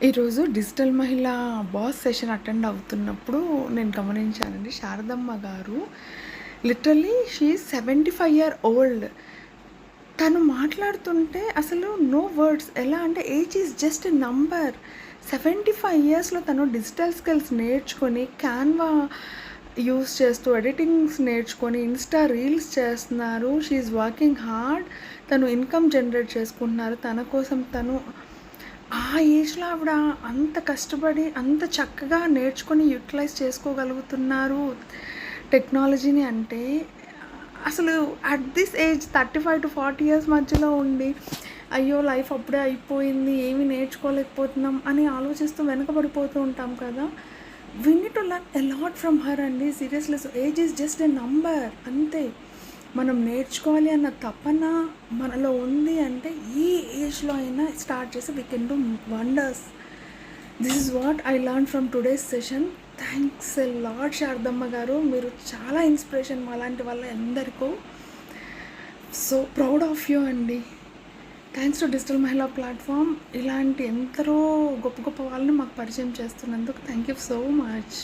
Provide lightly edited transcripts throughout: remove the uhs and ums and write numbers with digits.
ఈరోజు డిజిటల్ మహిళా boss session attend అవుతున్నప్పుడు నేను గమనించానండి. శారదమ్మ గారు లిటరల్లీ షీ ఈజ్ 75 ఓల్డ్. తను మాట్లాడుతుంటే అసలు నో వర్డ్స్. ఎలా అంటే age is just a number. 75 ఇయర్స్‌లో తను డిజిటల్ స్కిల్స్ నేర్చుకొని, క్యాన్వా యూజ్ చేస్తూ ఎడిటింగ్స్ నేర్చుకొని, ఇన్‌స్టా రీల్స్ చేస్తున్నారు. She is working hard. తను ఇన్‌కమ్ జనరేట్ చేసుకుంటున్నారు. తన కోసం తను ఆ ఏజ్‌లో ఆవిడ అంత కష్టపడి, అంత చక్కగా నేర్చుకొని యుటిలైజ్ చేసుకోగలుగుతున్నారు టెక్నాలజీని అంటే, అసలు అట్ దిస్ ఏజ్ 35-40 ఇయర్స్ మధ్యలో ఉండి, అయ్యో! లైఫ్ అప్పుడే అయిపోయింది, ఏమీ నేర్చుకోలేకపోతున్నాం అని ఆలోచిస్తూ వెనకబడిపోతూ ఉంటాం కదా! We need to learn a lot from her అండి. Seriously. So age is just a number అంతే. మనం నేర్చుకోవాలి అన్న తపన మనలో ఉంది అంటే ఏ ఏజ్లో అయినా స్టార్ట్ చేసి we can do wonders. This is what I learn from today's session. Thanks a lot Sharadamma garu. మీరు చాలా ఇన్స్పిరేషన్ మాలాంటి వాళ్ళ ఎందరికో. సో ప్రౌడ్ ఆఫ్ యూ అండి. Thanks to digital Mahila platform. ఇలాంటి ఎందరో గొప్ప గొప్ప వాళ్ళని మాకు పరిచయం చేస్తున్నందుకు thank you so much.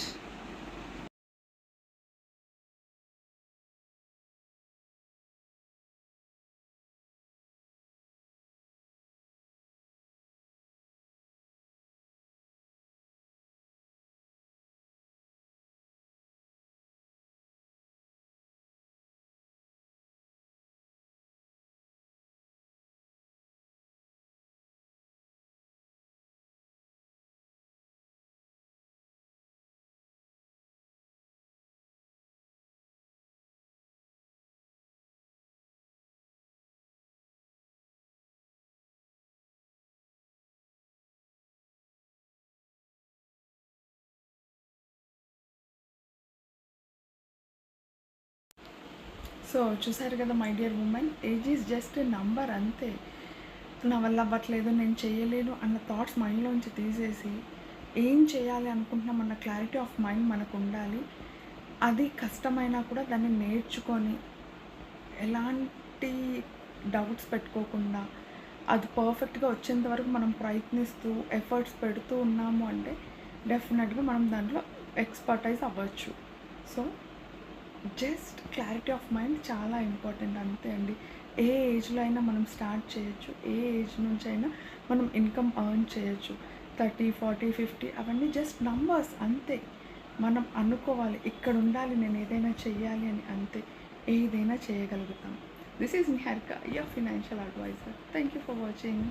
So చూసారు కదా my dear women, age is just a number అంతే. నా వల్ల అవ్వట్లేదు, నేను చేయలేను అన్న థాట్స్ మైండ్లోంచి తీసేసి ఏం చేయాలి అనుకుంటున్నాం అన్న క్లారిటీ ఆఫ్ మైండ్ మనకు ఉండాలి. అది కష్టమైనా కూడా దాన్ని నేర్చుకొని ఎలాంటి డౌట్స్ పెట్టుకోకుండా అది పర్ఫెక్ట్గా వచ్చేంత వరకు మనం ప్రయత్నిస్తూ ఎఫర్ట్స్ పెడుతూ ఉన్నాము అంటే డెఫినెట్గా మనం దాంట్లో ఎక్స్పర్టైజ్ అవ్వచ్చు. So just clarity of mind చాలా ఇంపార్టెంట్ అంతే అండి. ఏ ఏజ్లో అయినా మనం స్టార్ట్ చేయొచ్చు. ఏ ఏజ్ నుంచి అయినా మనం ఇన్కమ్ ఎర్న్ చేయొచ్చు. 30, 40, 50 అవన్నీ జస్ట్ నంబర్స్ అంతే. మనం అనుకోవాలి ఇక్కడ ఉండాలి, నేను ఏదైనా చెయ్యాలి అని, అంతే. ఏదైనా చేయగలుగుతాం. This is Niharika, your financial advisor. Thank you for watching.